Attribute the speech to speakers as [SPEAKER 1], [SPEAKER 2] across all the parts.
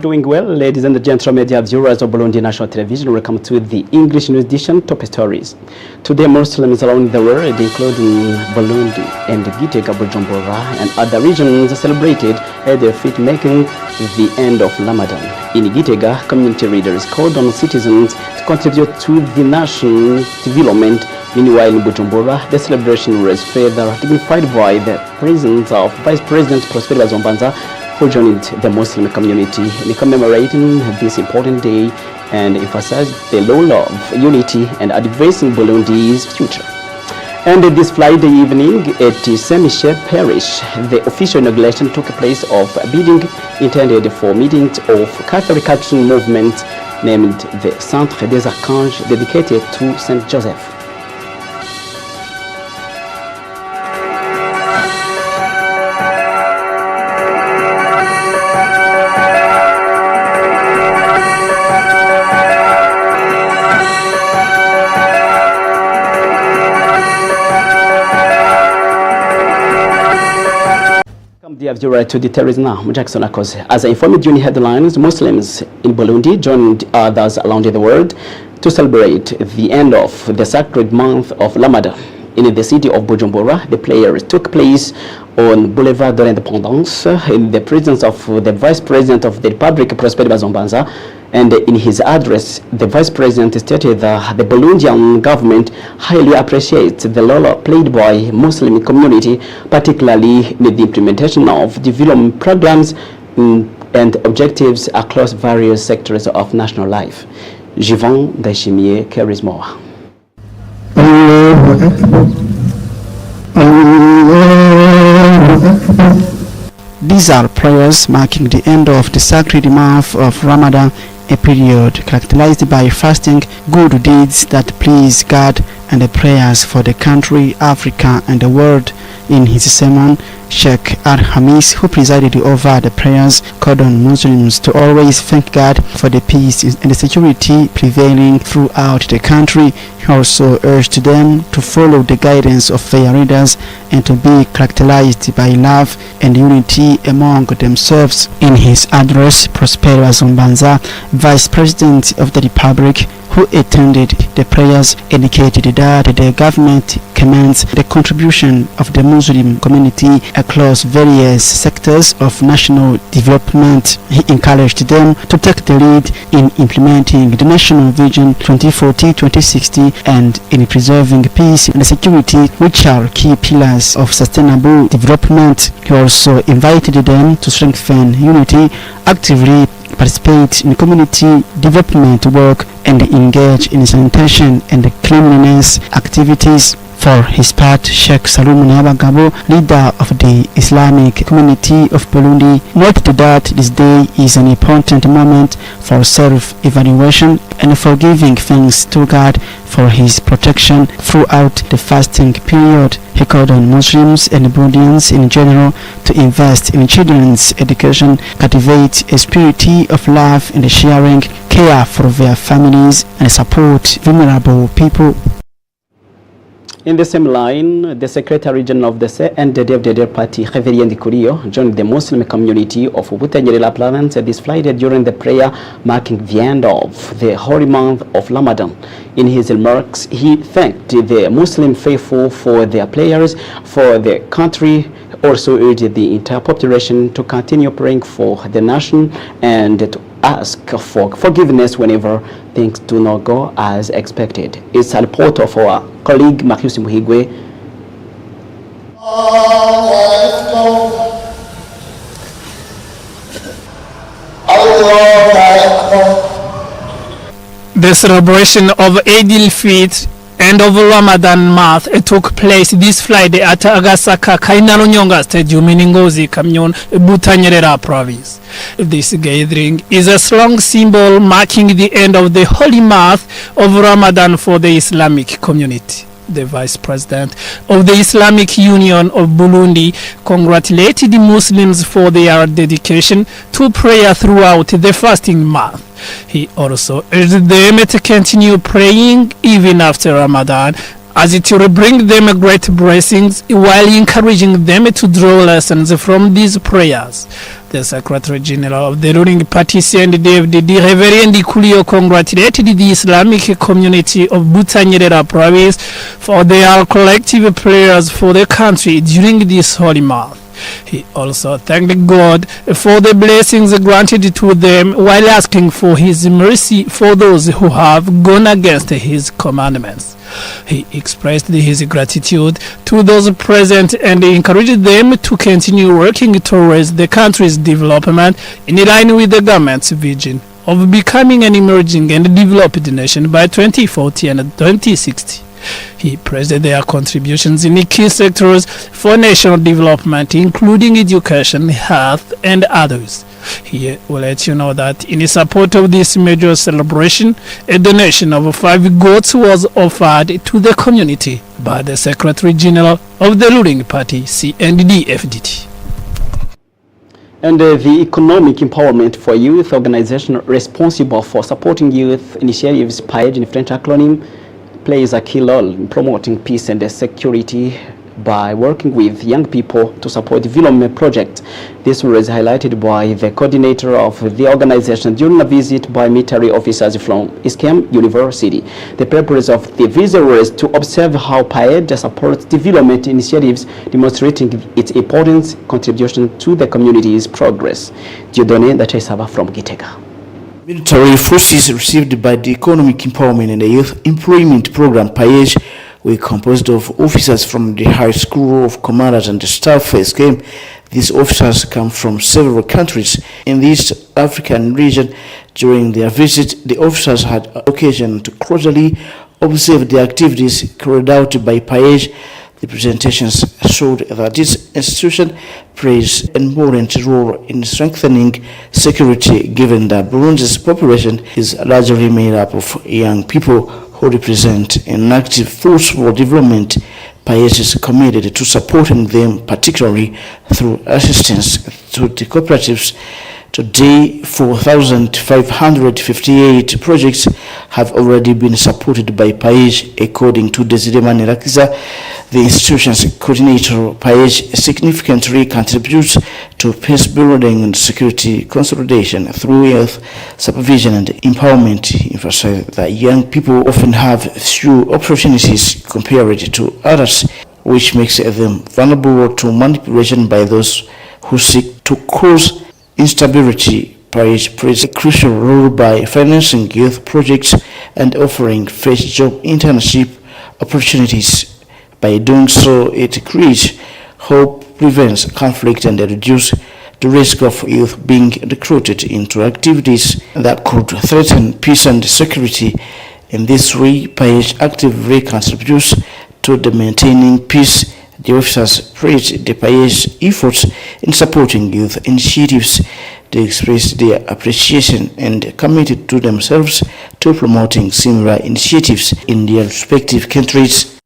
[SPEAKER 1] doing well, ladies and gentlemen, media viewers of Burundi National Television. Welcome to the English News Edition Top Stories. Today, Muslims around the world, including Burundi and Gitega, Bujumbura, and other regions, celebrated their feet making the end of Ramadan. In Gitega, community leaders called on citizens to contribute to the nation's development. Meanwhile, in Bujumbura, the celebration was further dignified by the presence of Vice President Prosper Bazombanza, who joined the Muslim community in commemorating this important day and emphasized the role of unity and advancing Burundi's future. And this Friday evening at Saint-Michel Parish, the official inauguration took place of a building intended for meetings of Catholic Action Movement named the Centre des Archanges, dedicated to Saint Joseph. To details now, Jackson Akose. As I informed you in headlines, Muslims in Burundi joined others around the world to celebrate the end of the sacred month of Ramadan. In the city of Bujumbura, the prayers took place on Boulevard de l'Indépendance in the presence of the Vice President of the Republic, Prosper Bazombanza. And in his address, the Vice President stated that the Burundian government highly appreciates the role played by Muslim community, particularly in the implementation of development programs and objectives across various sectors of national life. Jivan Dashimiye carries more.
[SPEAKER 2] These are prayers marking the end of the sacred month of Ramadan, a period characterized by fasting, good deeds that please God, and the prayers for the country, Africa, and the world. In his sermon, Sheikh Al-Hamis, who presided over the prayers, called on Muslims to always thank God for the peace and the security prevailing throughout the country. He also urged them to follow the guidance of their leaders and to be characterized by love and unity among themselves. In his address, Prosper Bazombanza, Vice President of the Republic, who attended the prayers, indicated that the government commends the contribution of the Muslim community across various sectors of national development. He encouraged them to take the lead in implementing the National Vision 2040-2060 and in preserving peace and security, which are key pillars of sustainable development. He also invited them to strengthen unity, actively participate in community development work, and engage in sanitation and cleanliness activities. For his part, Sheikh Salum Nyabagabo, leader of the Islamic community of Burundi, noted that this day is an important moment for self-evaluation and for giving thanks to God for his protection throughout the fasting period. He called on Muslims and Burundians in general to invest in children's education, cultivate a spirit of love and sharing, care for their families, and support vulnerable people.
[SPEAKER 1] In the same line, the Secretary General of the CNDD-FDD Party, Réveillé Ndikurio, joined the Muslim community of Butanyerera province this Friday during the prayer marking the end of the holy month of Ramadan. In his remarks, he thanked the Muslim faithful for their prayers for the country, also urged the entire population to continue praying for the nation and to ask for forgiveness whenever things do not go as expected. It's a report of our colleague Marius Muhigwe.
[SPEAKER 3] The celebration of Eid al-Fitr end of Ramadan month took place this Friday at Agasaka Kainarunyonga Stadium in Ngozi, Kamyon, Butanyerera province. This gathering is a strong symbol marking the end of the holy month of Ramadan for the Islamic community. The Vice President of the Islamic Union of Burundi congratulated the Muslims for their dedication to prayer throughout the fasting month. He also urged them to continue praying even after Ramadan as it will bring them great blessings while encouraging them to draw lessons from these prayers. The Secretary General of the ruling party, CNDD-FDD, Reverend Kulio, congratulated the Islamic community of Butanyerera province for their collective prayers for the country during this holy month. He also thanked God for the blessings granted to them while asking for his mercy for those who have gone against his commandments. He expressed his gratitude to those present and encouraged them to continue working towards the country's development in line with the government's vision of becoming an emerging and developed nation by 2040 and 2060. He praised their contributions in key sectors for national development, including education, health, and others. He will let you know that in support of this major celebration, a donation of 5 goats was offered to the community by the Secretary General of the ruling party, CNDD-FDD.
[SPEAKER 1] And the Economic Empowerment for Youth organization responsible for supporting youth initiatives, PAED in French acronym, plays a key role in promoting peace and security by working with young people to support development projects. This was highlighted by the coordinator of the organization during a visit by military officers from ISKEM University. The purpose of the visit was to observe how PAED supports development initiatives, demonstrating its important contribution to the community's progress. Dieudonné Ndacayisaba from Gitega.
[SPEAKER 4] Military forces received by the Economic Empowerment and the Youth Employment Program PAED were composed of officers from the High School of Commanders and the Staff for ISKEM. These officers come from several countries in the East African region. During their visit, the officers had occasion to closely observe the activities carried out by PAED. The presentations showed that this institution plays an important role in strengthening security, given that Burundi's population is largely made up of young people who represent an active force for development. PAED is committed to supporting them, particularly through assistance to the cooperatives. Today, 4,558 projects have already been supported by PAED, according to Desire Manirakiza, the institution's coordinator. PAED significantly contributes to peace building and security consolidation through youth supervision and empowerment, emphasizing that young people often have few opportunities compared to others, which makes them vulnerable to manipulation by those who seek to cause instability. PAED plays a crucial role by financing youth projects and offering fresh job internship opportunities. By doing so, it creates hope, prevents conflict, and reduces the risk of youth being recruited into activities that could threaten peace and security. In this way, PAED actively contributes to the maintaining peace. The officers praised the PAED's efforts in supporting youth initiatives. They expressed their appreciation and committed to themselves to promoting similar initiatives in their respective countries.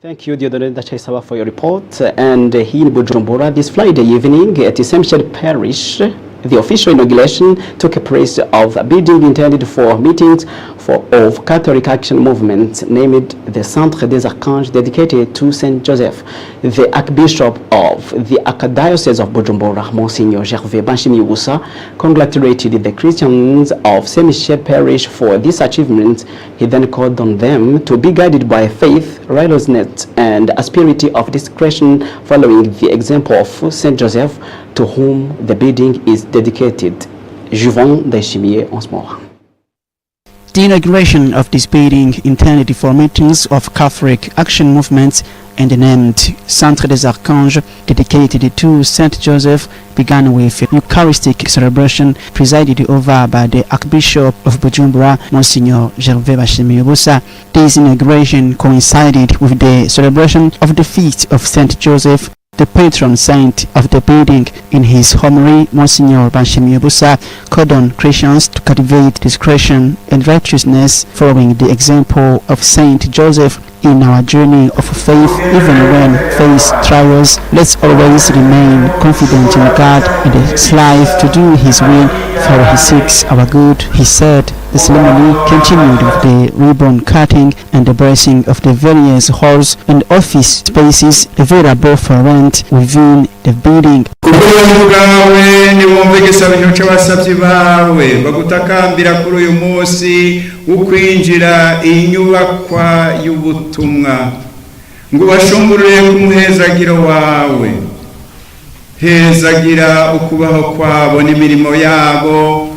[SPEAKER 1] Thank you, Dieudonné Ndacayisaba, for your report. And here in Bujumbura, this Friday evening at Essential Parish, the official inauguration took place of a building intended for meetings of Catholic Action Movement, named the Centre des Archanges, dedicated to Saint Joseph. The Archbishop of the Archdiocese of Bujumbura, Monsignor Gervais Banshimiubusa, congratulated the Christians of Saint Michel Parish for this achievement. He then called on them to be guided by faith, righteousness, and a spirit of discretion, following the example of Saint Joseph, to whom the building is dedicated. Juvon Daishimiye once more.
[SPEAKER 2] The inauguration of this building, intended for meetings of Catholic Action Movements and named Centre des Archanges, dedicated to Saint Joseph, began with a Eucharistic celebration presided over by the Archbishop of Bujumbura, Monsignor Gervais Banshimiubusa. This inauguration coincided with the celebration of the feast of Saint Joseph, the patron saint of the building. In his homily, Monsignor Banshimiubusa called on Christians to cultivate discretion and righteousness, following the example of Saint Joseph. in our journey of faith, even when face trials, let's always remain confident in God and strive to do His will, for He seeks our good, he said. The ceremony continued with the ribbon cutting and the blessing of the various halls and office spaces available for rent within the building.
[SPEAKER 5] Kubw'ubuntu bwawe niwumve igisabisho c'abasavyi bawe bagutakambira kuri uyu munsi ukwinjira inyubakwa y'ubutumwa ngo bashungurure ku muhezagiro wawe. Hezagira ukubaho kwabo n'imirimo yabo,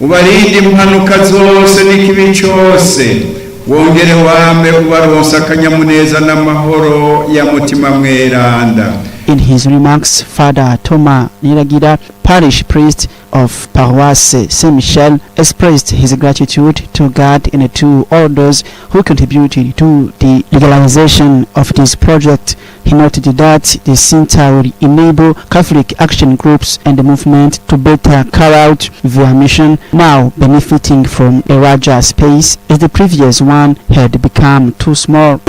[SPEAKER 5] ubarinde impanuka zose n'ikibi cyose, wongere wame ubaronsa akanyamuneza n'amahoro ya mutima mweranda.
[SPEAKER 2] In his remarks, Father Thomas Niragira, parish priest of Paroisse Saint-Michel, expressed his gratitude to God and to all those who contributed to the legalization of this project. He noted that the center will enable Catholic action groups and the movement to better carry out their mission, now benefiting from a larger space as the previous one had become too small.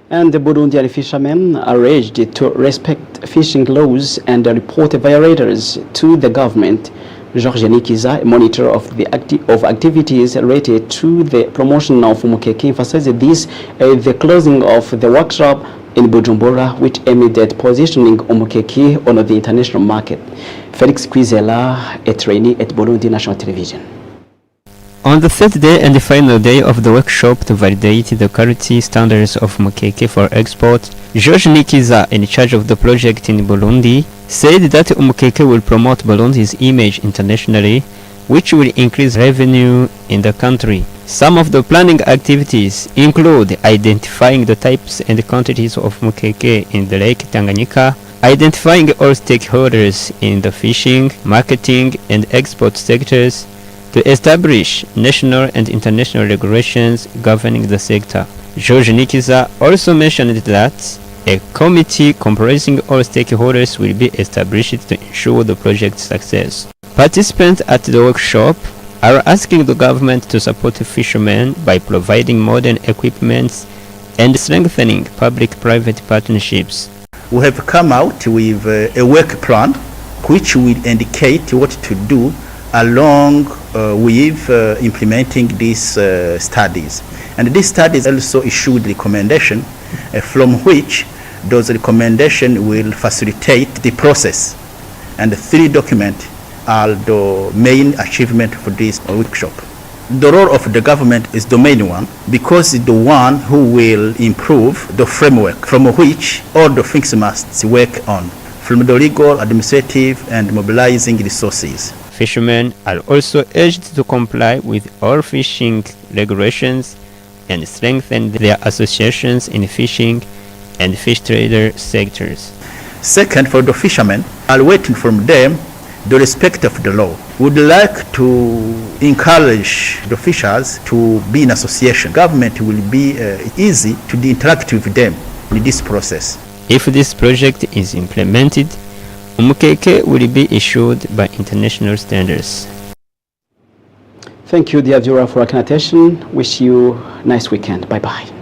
[SPEAKER 1] And the Burundian fishermen are urged to respect fishing laws and report violators to the government. Georges Nikiza, a monitor of the activities related to the promotion of Mukeke, emphasized this at the closing of the workshop in Bujumbura, which aimed at positioning Mukeke on the international market. Felix Kwizela, a trainee at Burundi National Television.
[SPEAKER 6] On the third day and the final day of the workshop to validate the quality standards of Mukeke for export, Georges Nikiza, in charge of the project in Burundi, said that Mukeke will promote Burundi's image internationally, which will increase revenue in the country. Some of the planning activities include identifying the types and quantities of Mukeke in the Lake Tanganyika, identifying all stakeholders in the fishing, marketing, and export sectors, to establish national and international regulations governing the sector. Georges Nikiza also mentioned that a committee comprising all stakeholders will be established to ensure the project's success. Participants at the workshop are asking the government to support fishermen by providing modern equipment and strengthening public-private partnerships.
[SPEAKER 7] We have come out with a work plan which will indicate what to do along with implementing these studies. And these studies also issued recommendation from which those recommendations will facilitate the process. And the three documents are the main achievement for this workshop. The role of the government is the main one because it's the one who will improve the framework from which all the things must work on, from the legal, administrative, and mobilizing resources.
[SPEAKER 6] Fishermen are also urged to comply with all fishing regulations and strengthen their associations in fishing and fish trader sectors.
[SPEAKER 7] Second, for the fishermen, are waiting from them the respect of the law. We would like to encourage the fishers to be in association. Government will be easy to interact with them in this process.
[SPEAKER 6] If this project is implemented, Mukeke will be issued by international standards.
[SPEAKER 1] Thank you, dear viewer, for your attention. Wish you a nice weekend. Bye-bye.